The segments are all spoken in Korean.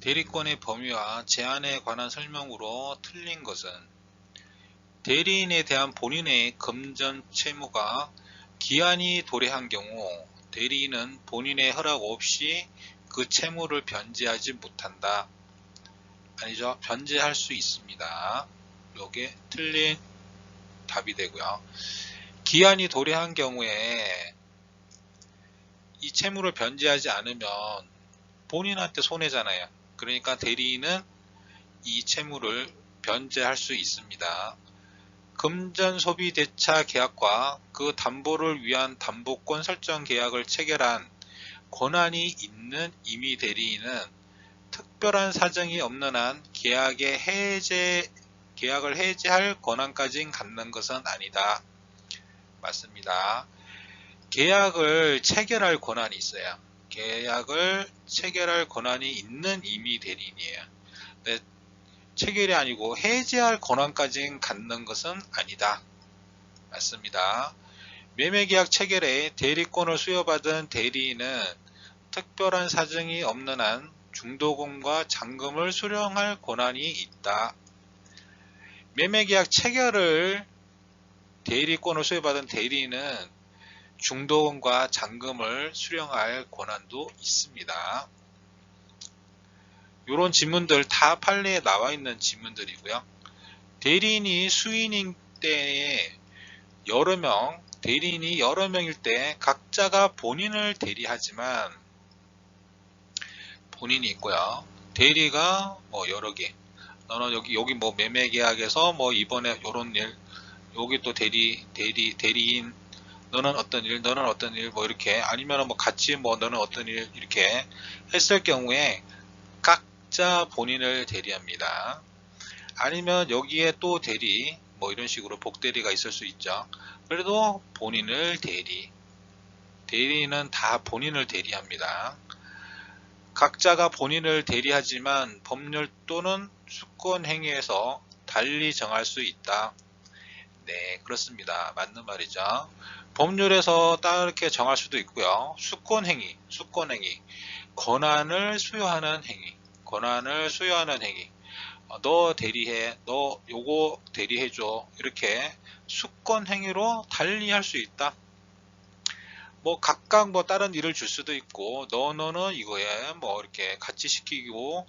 대리권의 범위와 제한에 관한 설명으로 틀린 것은 대리인에 대한 본인의 금전 채무가 기한이 도래한 경우 대리인은 본인의 허락 없이 그 채무를 변제하지 못한다. 아니죠. 변제할 수 있습니다. 요게 틀린 답이 되고요. 기한이 도래한 경우에 이 채무를 변제하지 않으면 본인한테 손해잖아요. 그러니까 대리인은 이 채무를 변제할 수 있습니다. 금전소비대차 계약과 그 담보를 위한 담보권 설정 계약을 체결한 권한이 있는 임의 대리인은 특별한 사정이 없는 한 계약을 해지할 권한까지 갖는 것은 아니다. 맞습니다. 계약을 체결할 권한이 있어요. 계약을 체결할 권한이 있는 임의 대리인이에요. 네, 체결이 아니고 해지할 권한까지 갖는 것은 아니다. 맞습니다. 매매계약 체결에 대리권을 수여받은 대리인은 특별한 사정이 없는 한 중도금과 잔금을 수령할 권한이 있다. 매매계약 체결을 대리권을 수여받은 대리인은 중도금과 잔금을 수령할 권한도 있습니다. 이런 지문들 다 판례에 나와 있는 지문들이고요. 대리인이 수인인 때에 대리인이 여러 명일 때 각자가 본인을 대리하지만 본인이 있고요. 대리가 뭐 여러 개. 너는 여기 뭐 매매 계약에서 뭐 이번에 요런 일, 여기 또 대리인 너는 어떤 일 뭐 이렇게 아니면은 뭐 같이 뭐 너는 어떤 일 이렇게 했을 경우에 각자 본인을 대리합니다. 아니면 여기에 또 대리 뭐 이런 식으로 복대리가 있을 수 있죠. 그래도 본인을 대리인은 다 본인을 대리합니다. 각자가 본인을 대리하지만 법률 또는 수권 행위에서 달리 정할 수 있다. 네, 그렇습니다. 맞는 말이죠. 법률에서 따르게 정할 수도 있고요. 수권 행위, 권한을 수여하는 행위. 너 대리해, 너 요거 대리해줘. 이렇게 수권 행위로 달리 할 수 있다. 뭐 각각 뭐 다른 일을 줄 수도 있고 너는 이거에 뭐 이렇게 같이 시키고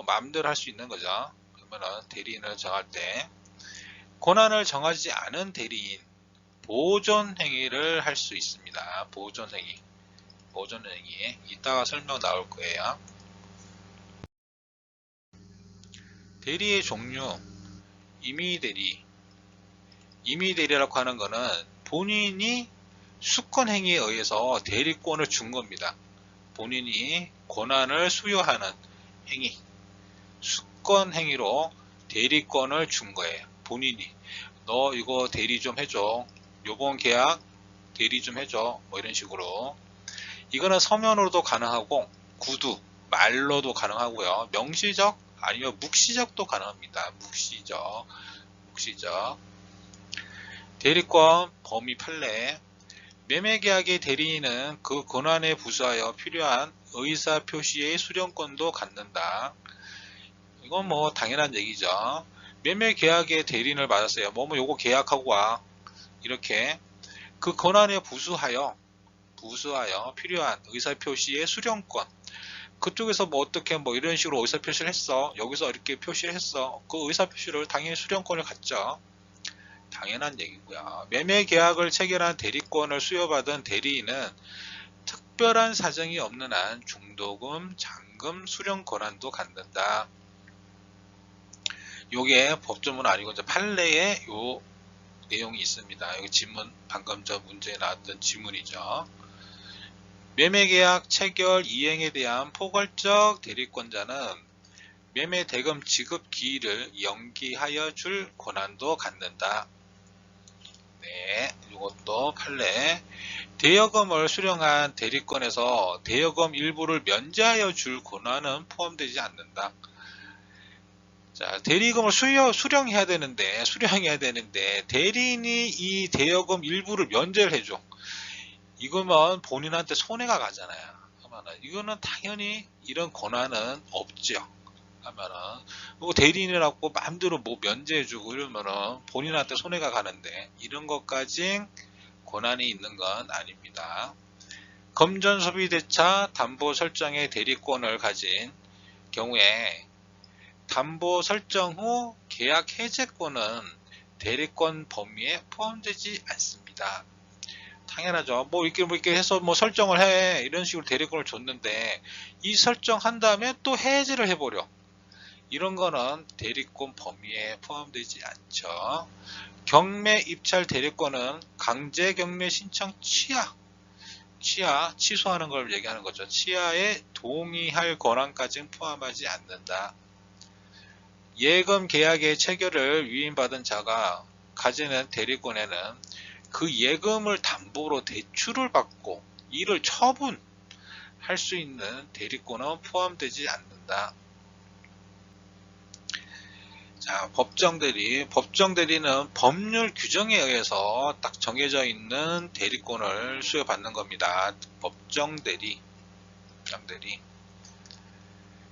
마음대로 할 수 있는 거죠. 그러면은 대리인을 정할 때 권한을 정하지 않은 대리인 보존 행위를 할 수 있습니다. 보존 행위 이따가 설명 나올 거예요. 대리의 종류 임의 대리라고 하는 거는 본인이 수권 행위에 의해서 대리권을 준 겁니다. 본인이 권한을 수여하는 행위, 수권 행위로 대리권을 준 거예요. 본인이 너 이거 대리 좀 해줘. 요번 계약 대리 좀 해줘. 뭐 이런 식으로. 이거는 서면으로도 가능하고 구두, 말로도 가능하고요. 명시적 아니면 묵시적도 가능합니다. 묵시적. 대리권 범위 판례. 매매계약의 대리인은 그 권한에 부수하여 필요한 의사표시의 수령권도 갖는다. 이건 뭐 당연한 얘기죠. 매매계약의 대리인을 받았어요. 뭐뭐 요거 계약하고 와. 이렇게 그 권한에 부수하여 필요한 의사표시의 수령권. 그쪽에서 뭐 어떻게 뭐 이런 식으로 의사표시를 했어. 여기서 이렇게 표시를 했어. 그 의사표시를 당연히 수령권을 갖죠. 당연한 얘기고요. 매매 계약을 체결한 대리권을 수여받은 대리인은 특별한 사정이 없는 한 중도금, 잔금, 수령 권한도 갖는다. 요게 법조문 아니고 이제 판례에 요 내용이 있습니다. 여기 지문 방금 저 문제에 나왔던 지문이죠. 매매계약 체결 이행에 대한 포괄적 대리권자는 매매 대금 지급 기일을 연기하여 줄 권한도 갖는다. 네, 이것도 판례. 대여금을 수령한 대리권에서 대여금 일부를 면제하여 줄 권한은 포함되지 않는다. 자, 대리금을 수령해야 되는데 대리인이 이 대여금 일부를 면제를 해줘. 이거면 본인한테 손해가 가잖아요. 하면은 이거는 당연히 이런 권한은 없죠. 하면은 뭐 대리인이라고 마음대로 뭐 면제해주고 이러면은 본인한테 손해가 가는데 이런 것까지 권한이 있는 건 아닙니다. 금전소비대차 담보 설정의 대리권을 가진 경우에 담보 설정 후 계약 해제권은 대리권 범위에 포함되지 않습니다. 당연하죠. 뭐 이렇게 해서 뭐 설정을 해 이런 식으로 대리권을 줬는데 이 설정한 다음에 또 해제를 해버려. 이런 거는 대리권 범위에 포함되지 않죠. 경매 입찰 대리권은 강제 경매 신청 취소하는 걸 얘기하는 거죠. 취하에 동의할 권한까지는 포함하지 않는다. 예금 계약의 체결을 위임받은 자가 가지는 대리권에는 그 예금을 담보로 대출을 받고 이를 처분할 수 있는 대리권은 포함되지 않는다. 자, 법정대리는 법률 규정에 의해서 딱 정해져 있는 대리권을 수여받는 겁니다. 법정대리.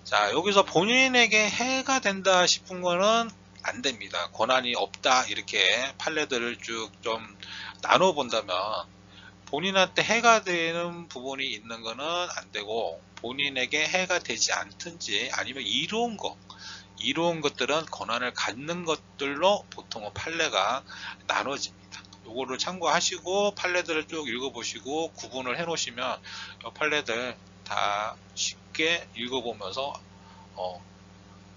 자, 여기서 본인에게 해가 된다 싶은 거는 안 됩니다. 권한이 없다. 이렇게 판례들을 쭉 좀 나눠 본다면 본인한테 해가 되는 부분이 있는 거는 안 되고 본인에게 해가 되지 않든지 아니면 이로운 것들은 권한을 갖는 것들로 보통은 판례가 나눠집니다. 요거를 참고하시고 판례들을 쭉 읽어보시고 구분을 해 놓으시면 이 판례들 다 쉽게 읽어보면서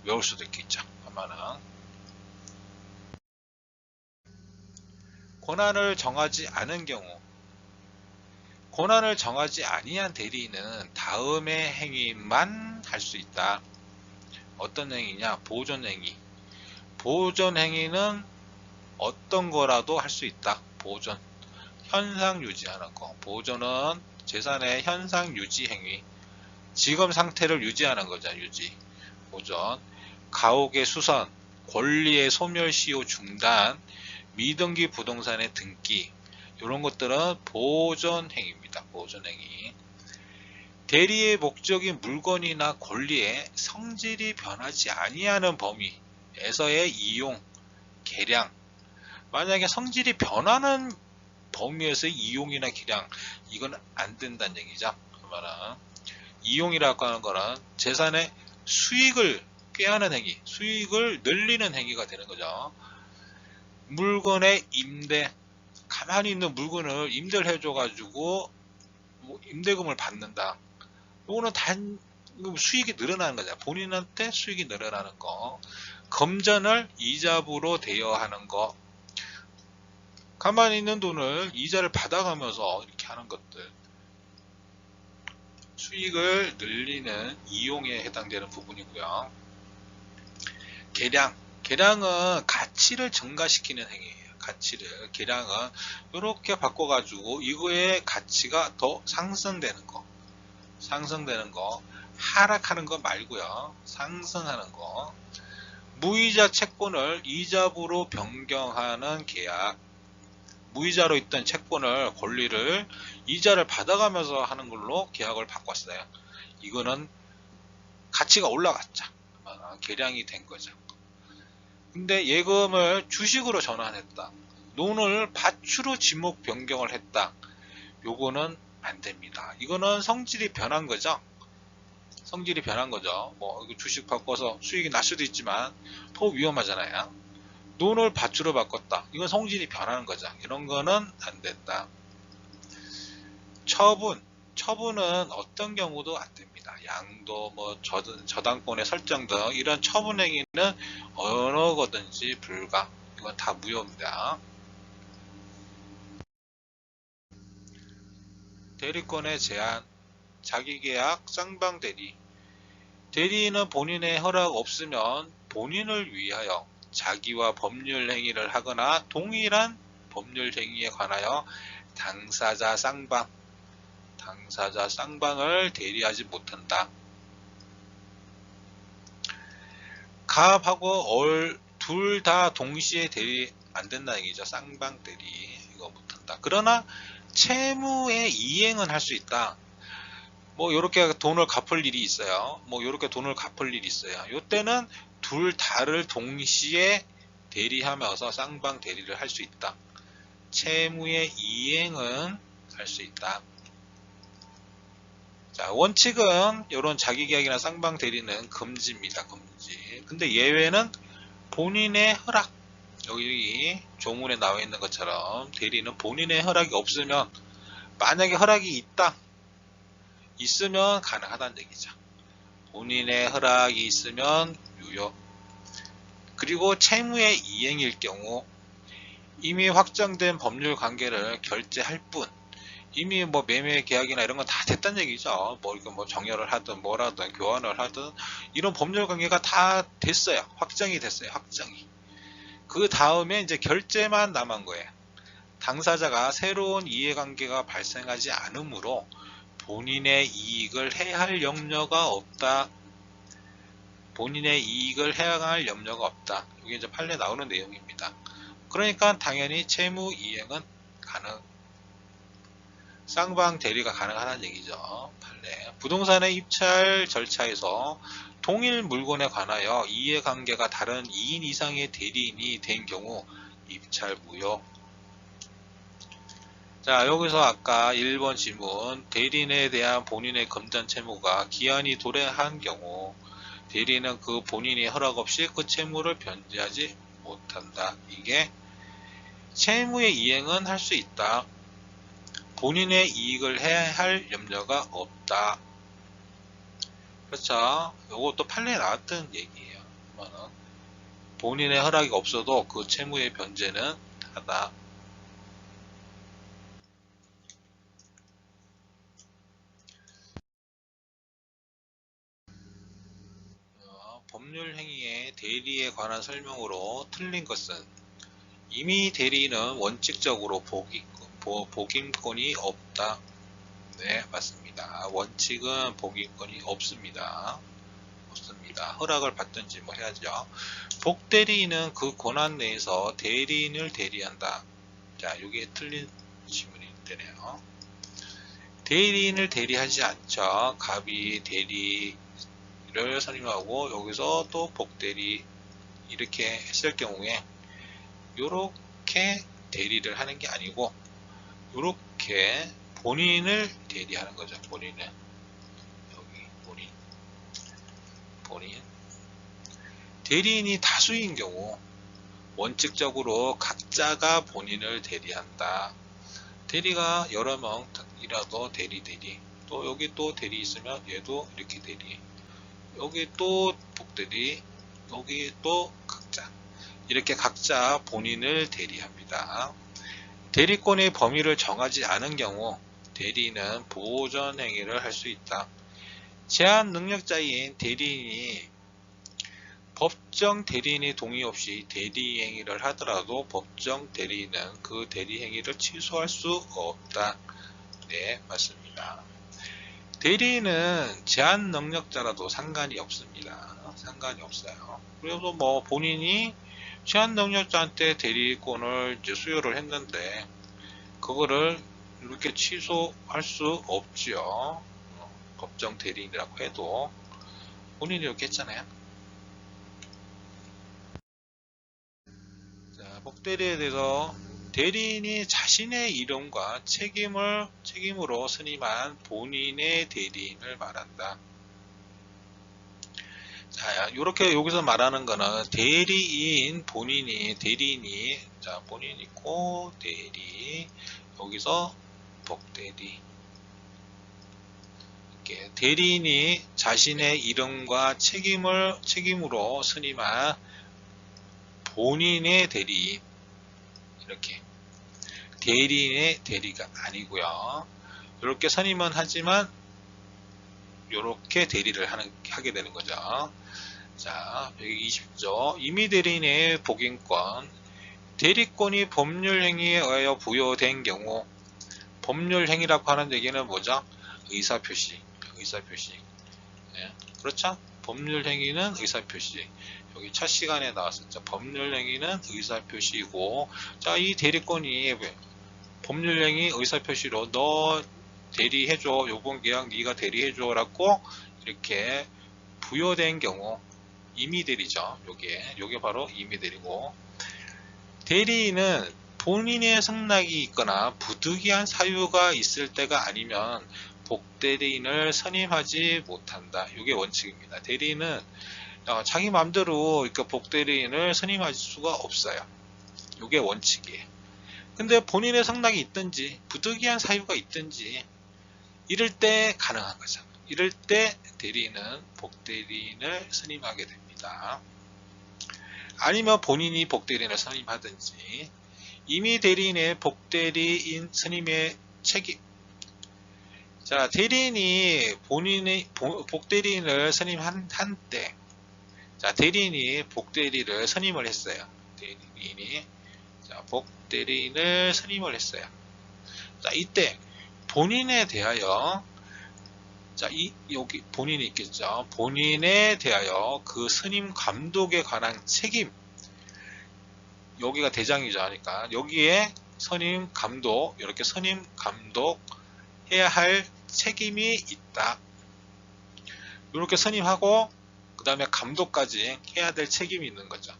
외울 수도 있겠죠. 아마는 권한을 정하지 않은 경우 권한을 정하지 아니한 대리인은 다음의 행위만 할 수 있다. 어떤 행위냐? 보존행위. 보존행위는 어떤 거라도 할 수 있다. 보존. 현상 유지하는 거. 보존은 재산의 현상 유지 행위. 지금 상태를 유지하는 거죠. 유지. 보존. 가옥의 수선, 권리의 소멸시효 중단, 미등기 부동산의 등기. 이런 것들은 보존행위입니다. 보존행위. 대리의 목적인 물건이나 권리의 성질이 변하지 아니하는 범위에서의 이용, 개량. 만약에 성질이 변하는 범위에서의 이용이나 개량, 이건 안 된다는 얘기죠. 그러면 이용이라고 하는 거는 재산의 수익을 꾀하는 행위, 수익을 늘리는 행위가 되는 거죠. 물건의 임대, 가만히 있는 물건을 임대를 해줘가지고 임대금을 받는다. 이거는 수익이 늘어나는 거죠. 본인한테 수익이 늘어나는 거. 금전을 이자부로 대여하는 거. 가만히 있는 돈을 이자를 받아가면서 이렇게 하는 것들. 수익을 늘리는 이용에 해당되는 부분이고요. 계량은 가치를 증가시키는 행위예요. 계량은 이렇게 바꿔가지고 이거의 가치가 더 상승되는 거. 하락하는 거 말고요. 상승하는 거. 무이자 채권을 이자부로 변경하는 계약. 무이자로 있던 채권을 권리를 이자를 받아가면서 하는 걸로 계약을 바꿨어요. 이거는 가치가 올라갔죠. 계량이 된 거죠. 근데 예금을 주식으로 전환했다. 논을 밭으로 지목 변경을 했다. 요거는 안 됩니다. 이거는 성질이 변한 거죠. 뭐 주식 바꿔서 수익이 날 수도 있지만 더 위험하잖아요. 논을 밭으로 바꿨다. 이건 성질이 변하는 거죠. 이런 거는 안 된다. 처분은 어떤 경우도 안 됩니다. 양도, 뭐 저당권의 설정 등 이런 처분 행위는 어느 거든지 불가. 이건 다 무효입니다. 대리권의 제한, 자기계약, 쌍방대리. 대리인은 본인의 허락 없으면 본인을 위하여 자기와 법률 행위를 하거나 동일한 법률 행위에 관하여 당사자 쌍방을 대리하지 못한다. 갑하고 을 둘 다 동시에 대리 안 된다는 얘기죠. 쌍방 대리 이거 못한다. 그러나 채무의 이행은 할 수 있다. 뭐 이렇게 돈을 갚을 일이 있어요. 뭐 이렇게 돈을 갚을 일이 있어요. 이때는 둘 다를 동시에 대리하면서 쌍방 대리를 할 수 있다. 채무의 이행은 할 수 있다. 자, 원칙은 이런 자기계약이나 쌍방 대리는 금지입니다. 금지. 근데 예외는 본인의 허락. 여기 조문에 나와 있는 것처럼 대리는 본인의 허락이 없으면, 만약에 허락이 있으면 가능하다는 얘기죠. 본인의 허락이 있으면 유효. 그리고 채무의 이행일 경우 이미 확정된 법률 관계를 결제할 뿐, 이미 뭐 매매 계약이나 이런 건 다 됐단 얘기죠. 뭐 이거 뭐 정여를 하든 뭐라든 교환을 하든 이런 법률 관계가 다 됐어요. 확정이 됐어요. 확정이. 그 다음에 이제 결제만 남은 거예요. 당사자가 새로운 이해관계가 발생하지 않으므로 본인의 이익을 해할 염려가 없다. 본인의 이익을 해할 염려가 없다. 이게 이제 판례 나오는 내용입니다. 그러니까 당연히 채무 이행은 가능. 쌍방 대리가 가능하다는 얘기죠. 판례. 부동산의 입찰 절차에서 동일 물건에 관하여 이해관계가 다른 2인 이상의 대리인이 된 경우 입찰 무효. 자, 여기서 아까 1번 질문, 대리인에 대한 본인의 금전 채무가 기한이 도래한 경우 대리인은 그 본인이 허락 없이 그 채무를 변제하지 못한다. 이게 채무의 이행은 할 수 있다. 본인의 이익을 해야 할 염려가 없다. 그렇죠? 이것도 판례에 나왔던 얘기예요. 본인의 허락이 없어도 그 채무의 변제는 하다. 법률 행위의 대리에 관한 설명으로 틀린 것은 이미 대리인은 원칙적으로 복임권이 없다. 네, 맞습니다. 원칙은 복임권이 없습니다. 없습니다. 허락을 받든지 뭐 해야죠. 복대리인은 그 권한 내에서 대리인을 대리한다. 자, 이게 틀린 질문이 되네요. 대리인을 대리하지 않죠. 갑이 대리를 선임하고 여기서 또 복대리 이렇게 했을 경우에 이렇게 대리를 하는 게 아니고 이렇게 본인을 대리하는 거죠. 본인을. 여기 본인. 대리인이 다수인 경우 원칙적으로 각자가 본인을 대리한다. 대리가 여러 명이라도 대리. 또 여기 또 대리 있으면 얘도 이렇게 대리. 여기 또 복대리. 여기 또 각자. 이렇게 각자 본인을 대리합니다. 대리권의 범위를 정하지 않은 경우 대리인은 보전 행위를 할 수 있다. 제한 능력자인 대리인이 법정 대리인의 동의 없이 대리 행위를 하더라도 법정 대리인은 그 대리 행위를 취소할 수 없다. 네, 맞습니다. 대리인은 제한 능력자라도 상관이 없습니다. 상관이 없어요. 그래서 뭐 본인이 제한 능력자한테 대리권을 이제 수여를 했는데 그거를 이렇게 취소할 수 없지요. 법정 대리인이라고 해도 본인이 이렇게 했잖아요. 자, 복대리에 대해서 대리인이 자신의 이름과 책임으로 선임한 본인의 대리인을 말한다. 자, 이렇게 여기서 말하는 거는 대리인이, 자, 본인 있고, 대리, 여기서 복대리. 이렇게 대리인이 자신의 이름과 책임으로 선임한 본인의 대리인. 이렇게. 대리인의 대리가 아니고요. 이렇게 선임은 하지만 이렇게 대리를 하게 되는 거죠. 자, 120조. 임의 대리인의 복인권. 대리권이 법률행위에 의하여 부여된 경우, 법률행위라고 하는 얘기는 뭐죠? 의사표시. 네, 그렇죠? 법률행위는 의사표시. 여기 첫 시간에 나왔었죠. 법률행위는 의사표시이고, 자, 이 대리권이 법률행위 의사표시로 너 대리해줘. 요번 계약 네가 대리해줘 라고 이렇게 부여된 경우 임의대리죠. 요게 바로 임의대리고, 대리인은 본인의 승낙이 있거나 부득이한 사유가 있을 때가 아니면 복대리인을 선임하지 못한다. 이게 원칙입니다. 대리인은 자기 마음대로 그러니까 복대리인을 선임할 수가 없어요. 이게 원칙이에요. 근데 본인의 승낙이 있든지 부득이한 사유가 있든지 이럴 때 가능한 거죠. 이럴 때 대리인은 복대리인을 선임하게 됩니다. 아니면 본인이 복대리인을 선임하든지. 임의 대리인의 복대리인 선임의 책임. 자, 대리인이 본인의 복대리인을 선임한 때, 자, 대리인이 복대리를 선임을 했어요. 대리인이 자, 복대리인을 선임을 했어요. 자, 이때 본인에 대하여, 자, 여기 본인이 있겠죠. 본인에 대하여 그 선임 감독에 관한 책임, 여기가 대장이죠. 하니까 여기에 선임 감독, 이렇게 선임 감독 해야 할 책임이 있다. 이렇게 선임하고 그 다음에 감독까지 해야 될 책임이 있는 거죠.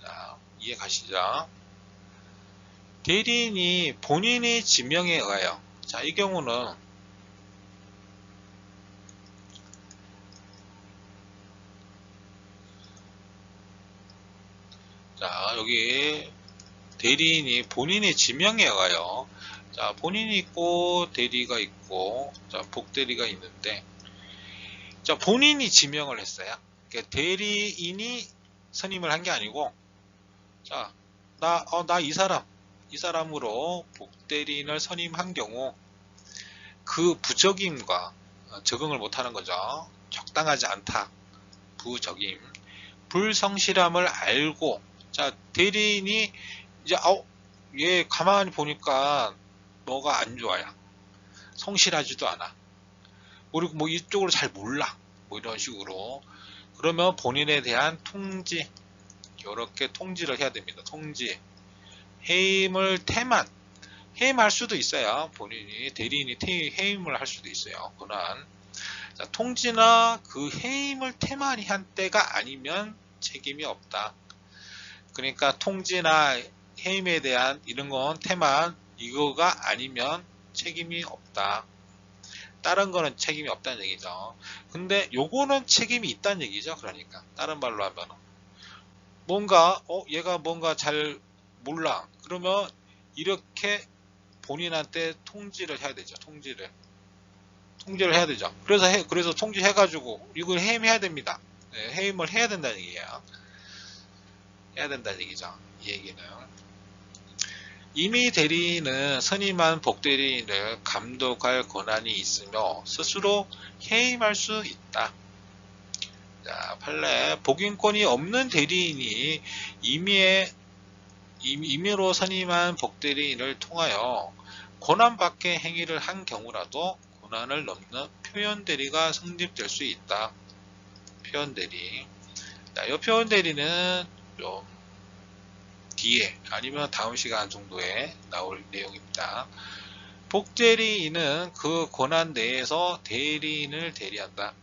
자, 이해 가시죠? 대리인이 본인의 지명에 의하여, 자, 이 경우는 자, 여기 대리인이 본인의 지명에 의하여, 자, 본인이 있고 대리가 있고, 자, 복대리가 있는데, 자, 본인이 지명을 했어요. 그러니까 대리인이 선임을 한 게 아니고, 자, 나 이 사람으로 복대리인을 선임한 경우 그 부적임과 적응을 못하는 거죠. 적당하지 않다. 부적임, 불성실함을 알고, 자, 대리인이 이제 얘 가만히 보니까 뭐가 안 좋아요. 성실하지도 않아. 그리고 뭐 이쪽으로 잘 몰라. 뭐 이런 식으로. 그러면 본인에 대한 통지, 이렇게 통지를 해야 됩니다. 통지. 해임을 해임할 수도 있어요. 본인이, 대리인이 해임을 할 수도 있어요. 권한. 자, 통지나 그 해임을 태만히 한 때가 아니면 책임이 없다. 그러니까 통지나 해임에 대한 이런 건 태만, 이거가 아니면 책임이 없다. 다른 거는 책임이 없다는 얘기죠. 근데 요거는 책임이 있다는 얘기죠. 그러니까 다른 말로 하면 뭔가 얘가 뭔가 잘 몰라. 그러면 이렇게 본인한테 통지를 해야 되죠. 통지를 해야 되죠. 그래서 통지해가지고 이걸 해임해야 됩니다. 네, 해임을 해야 된다는 얘기예요. 해야 된다는 얘기죠. 이 얘기는. 임의 대리인은 선임한 복대리인을 감독할 권한이 있으며 스스로 해임할 수 있다. 자, 판례. 복인권이 없는 대리인이 임의로 선임한 복대리인을 통하여 권한 밖의 행위를 한 경우라도 권한을 넘는 표현대리가 성립될 수 있다. 표현대리. 자, 이 표현대리는 좀 뒤에 아니면 다음 시간 정도에 나올 내용입니다. 복대리인은 그 권한 내에서 대리인을 대리한다.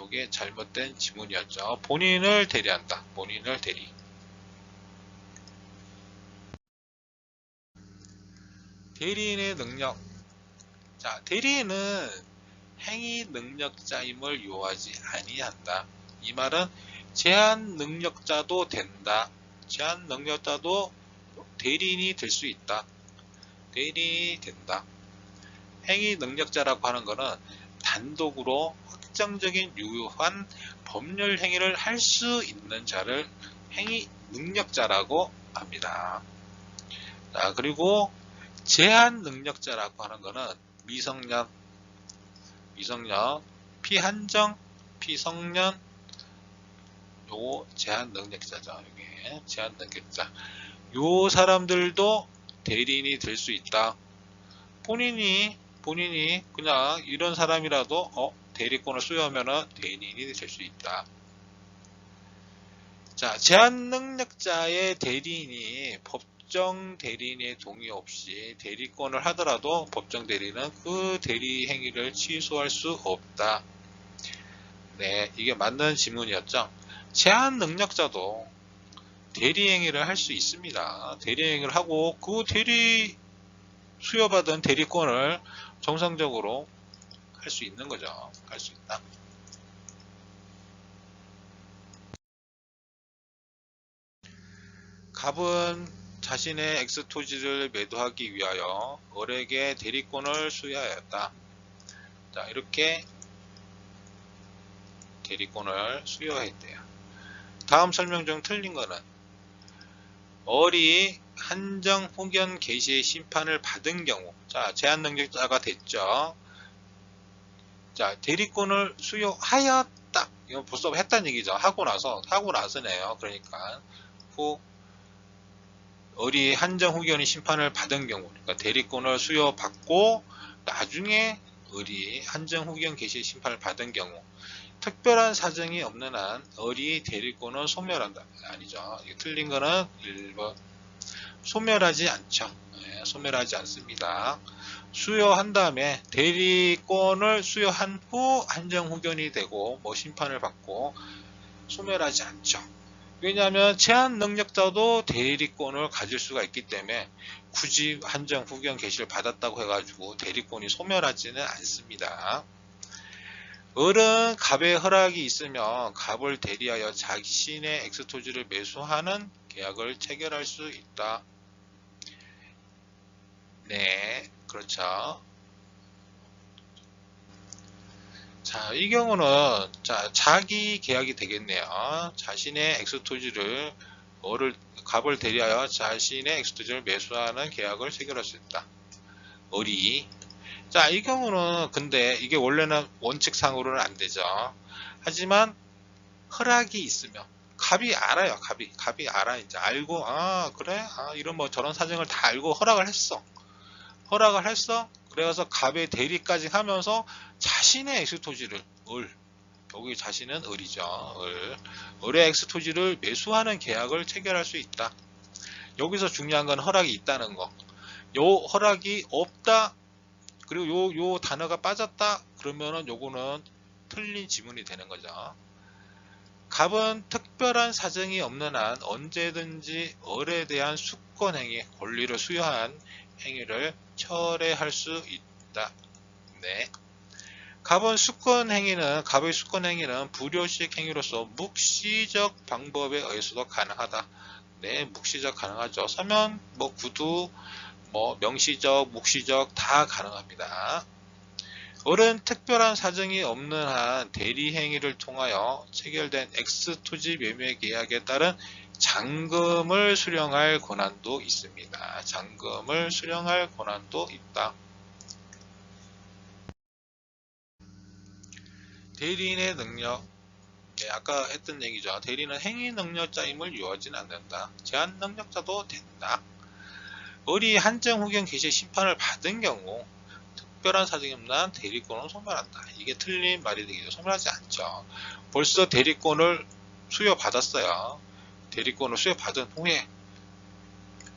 이게 잘못된 지문이었죠. 본인을 대리한다. 본인을 대리. 대리인의 능력. 자, 대리인은 행위 능력자임을 요하지 아니한다. 이 말은 제한 능력자도 된다. 제한 능력자도 대리인이 될 수 있다. 대리인이 된다. 행위 능력자라고 하는 것은 단독으로 확정적인 유효한 법률 행위를 할 수 있는 자를 행위 능력자라고 합니다. 자, 그리고 제한 능력자라고 하는 것은 미성년, 피한정, 피성년, 요 제한 능력자죠. 이게 제한 능력자. 요 사람들도 대리인이 될 수 있다. 본인이 그냥 이런 사람이라도 대리권을 수여하면 대리인이 될 수 있다. 자, 제한 능력자의 대리인이 법정 대리인의 동의 없이 대리권을 하더라도 법정 대리인은 그 대리 행위를 취소할 수 없다. 네, 이게 맞는 지문이었죠. 제한 능력자도 대리 행위를 할 수 있습니다. 대리 행위를 하고 그 수여받은 대리권을 정상적으로 할 수 있는 거죠. 할 수 있다. 갑은 자신의 X 토지를 매도하기 위하여 을에게 대리권을 수여하였다. 자, 이렇게 대리권을 수여했대요. 다음 설명 중 틀린 거는 을이 한정 후견 개시의 심판을 받은 경우, 자, 제한 능력자가 됐죠. 자, 대리권을 수여하였다. 이건 벌써 했다는 얘기죠. 하고 나서네요. 그러니까 을이 한정 후견의 심판을 받은 경우, 그러니까 대리권을 수여받고 나중에 을이 한정 후견 개시 심판을 받은 경우, 특별한 사정이 없는 한 을이 대리권을 소멸한다. 아니죠. 이게 틀린 거는 1번. 소멸하지 않죠. 네, 소멸하지 않습니다. 수여한 다음에 대리권을 수여한 후 한정 후견이 되고 뭐 심판을 받고 소멸하지 않죠. 왜냐하면 제한 능력자도 대리권을 가질 수가 있기 때문에 굳이 한정 후견 개시를 받았다고 해가지고 대리권이 소멸하지는 않습니다. 을은 갑의 허락이 있으면 갑을 대리하여 자신의 X토지를 매수하는 계약을 체결할 수 있다. 네, 그렇죠. 자, 이 경우는 자기 계약이 되겠네요. 자신의 X토지를 갑을 대리하여 자신의 X토지를 매수하는 계약을 체결할 수 있다. 을이. 자, 이 경우는 근데 이게 원래는 원칙상으로는 안 되죠. 하지만 허락이 있으면 갑이 알아요. 갑이 알아. 이제 알고 그래? 이런 뭐 저런 사정을 다 알고 허락을 했어. 그래서 갑의 대리까지 하면서 자신의 엑스토지를 여기 자신은 을이죠. 을의 엑스토지를 매수하는 계약을 체결할 수 있다. 여기서 중요한 건 허락이 있다는 거. 요 허락이 없다. 그리고 요 단어가 빠졌다. 그러면은 요거는 틀린 지문이 되는 거죠. 갑은 특별한 사정이 없는 한 언제든지 을에 대한 수권행위, 권리를 수여한 행위를 철회할 수 있다. 네. 갑의 수권행위는 불효식 행위로서 묵시적 방법에 의해서도 가능하다. 네, 묵시적 가능하죠. 서면, 구두, 명시적, 묵시적 다 가능합니다. 을은 특별한 사정이 없는 한 대리 행위를 통하여 체결된 X토지 매매 계약에 따른 잔금을 수령할 권한도 있습니다. 잔금을 수령할 권한도 있다. 대리인의 능력. 네, 아까 했던 얘기죠. 대리는 행위 능력자임을 요하지는 않는다. 제한 능력자도 된다. 을이 한정 후견 개시 심판을 받은 경우 특별한 사정이 없는 한 대리권을 소멸한다. 이게 틀린 말이 되겠죠. 소멸하지 않죠. 벌써 대리권을 수여받았어요. 대리권을 수여받은 후에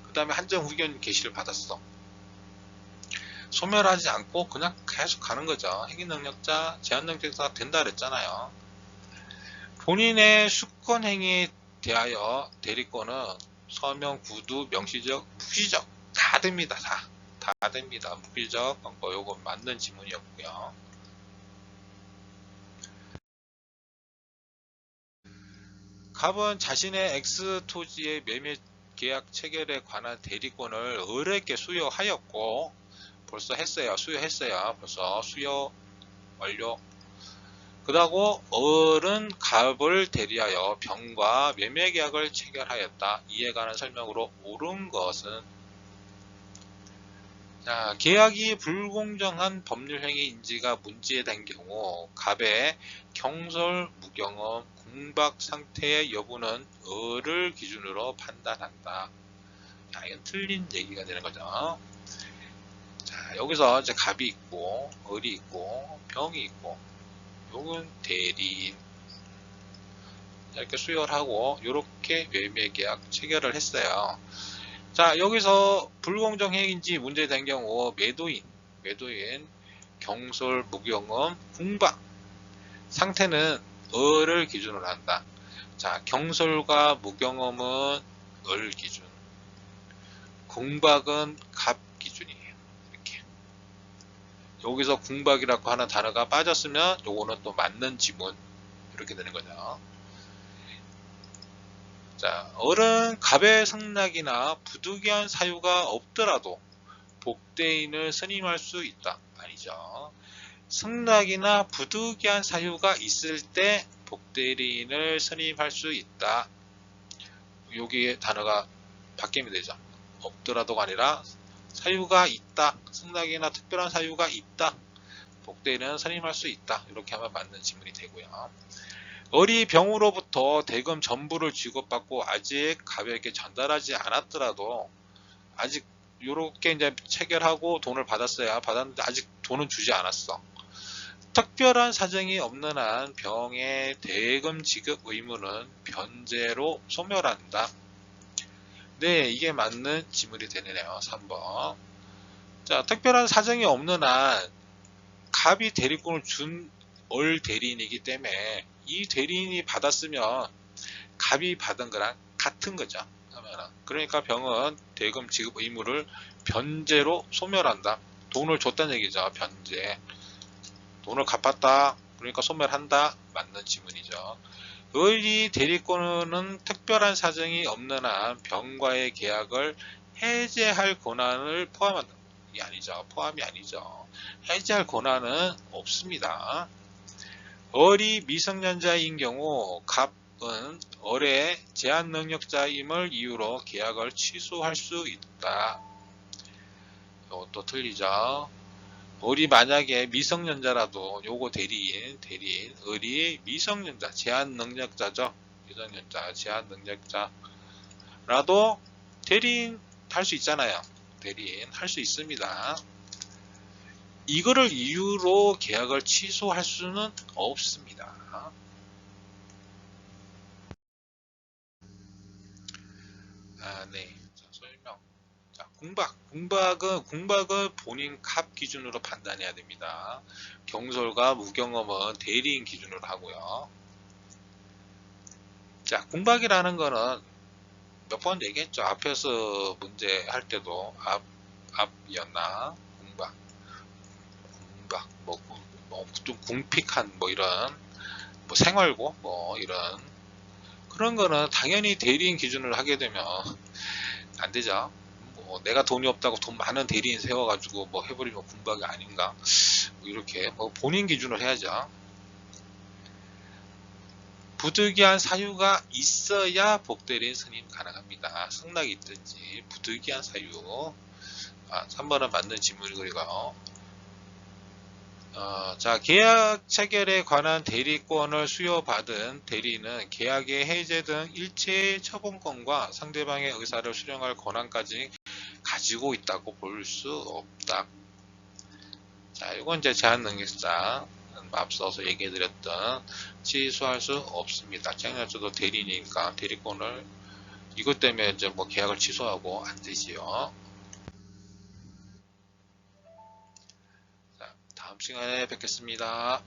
그 다음에 한정 후견 개시를 받았어. 소멸하지 않고 그냥 계속 가는 거죠. 행위능력자, 제한능력자가 된다 그랬잖아요. 본인의 수권행위에 대하여 대리권은 서명, 구두, 명시적, 묵시적 다 됩니다. 다 됩니다. 묵시적, 요거 맞는 지문이었고요. 갑은 자신의 X토지의 매매 계약 체결에 관한 대리권을 을에게 수여하였고 벌써 했어요. 수여했어요. 벌써 수여 완료. 그러고 을은 갑을 대리하여 병과 매매 계약을 체결하였다. 이에 관한 설명으로 옳은 것은 계약이 불공정한 법률행위 인지가 문제된 경우 갑의 경솔, 무경험, 공박 상태의 여부는 을을 기준으로 판단한다. 이건 틀린 얘기가 되는 거죠. 자, 여기서 이제 갑이 있고 을이 있고 병이 있고 요건 대리인 이렇게 수여를 하고 이렇게 매매계약 체결을 했어요. 자, 여기서 불공정행위인지 문제된 경우 매도인, 경솔, 무경험, 궁박 상태는 을을 기준으로 한다. 자, 경솔과 무경험은 을 기준, 궁박은 갑 기준이에요. 이렇게. 여기서 궁박이라고 하는 단어가 빠졌으면 요거는 또 맞는 지문 이렇게 되는 거죠. 자, 을은 갑의 승낙이나 부득이한 사유가 없더라도 복대인을 선임할 수 있다. 아니죠. 승낙이나 부득이한 사유가 있을 때 복대리인을 선임할 수 있다. 여기에 단어가 바뀌면 되죠. 없더라도가 아니라 사유가 있다. 승낙이나 특별한 사유가 있다. 복대리인은 선임할 수 있다. 이렇게 하면 맞는 지문이 되고요. 을이 병으로부터 대금 전부를 지급받고 아직 갑에게 전달하지 않았더라도 아직 요렇게 이제 체결하고 돈을 받았어야 받았는데 아직 돈은 주지 않았어. 특별한 사정이 없는 한 병의 대금 지급 의무는 변제로 소멸한다. 네, 이게 맞는 지문이 되네요. 3번. 자, 특별한 사정이 없는 한 갑이 대리권을 준 을 대리인이기 때문에 이 대리인이 받았으면 갑이 받은 거랑 같은 거죠. 그러니까 병은 대금 지급 의무를 변제로 소멸한다. 돈을 줬다는 얘기죠. 변제. 돈을 갚았다. 그러니까 소멸한다. 맞는 지문이죠. 을이 대리권은 특별한 사정이 없는 한 병과의 계약을 해제할 권한을 포함한다. 이게 아니죠. 포함이 아니죠. 해제할 권한은 없습니다. 을이 미성년자인 경우 갑은 을의 제한 능력자임을 이유로 계약을 취소할 수 있다. 이것도 틀리죠. 을이 만약에 미성년자라도 요거 대리인 을이 미성년자 제한 능력자죠. 미성년자 제한 능력자라도 대리인 할 수 있잖아요. 대리인 할 수 있습니다. 이거를 이유로 계약을 취소할 수는 없습니다. 네. 자, 설명. 자, 궁박은 본인 갑 기준으로 판단해야 됩니다. 경솔과 무경험은 대리인 기준으로 하고요. 자, 궁박이라는 거는 몇 번 얘기했죠. 앞에서 문제 할 때도 앞이었나? 좀 궁핍한 이런 생활고 이런 그런 거는 당연히 대리인 기준으로 하게 되면 안 되죠. 내가 돈이 없다고 돈 많은 대리인 세워가지고 해버리면 궁박이 아닌가? 이렇게 본인 기준으로 해야죠. 부득이한 사유가 있어야 복대리인 선임 가능합니다. 승낙이 있든지 부득이한 사유. 3번은 맞는 질문이고요. 자, 계약 체결에 관한 대리권을 수여받은 대리인은 계약의 해제 등 일체의 처분권과 상대방의 의사를 수령할 권한까지 가지고 있다고 볼 수 없다. 자, 이건 이제 제한능력자 앞서서 얘기해드렸던 취소할 수 없습니다. 장려자도 대리니까 대리권을 이것 때문에 이제 계약을 취소하고 안 되지요. 자, 다음 시간에 뵙겠습니다.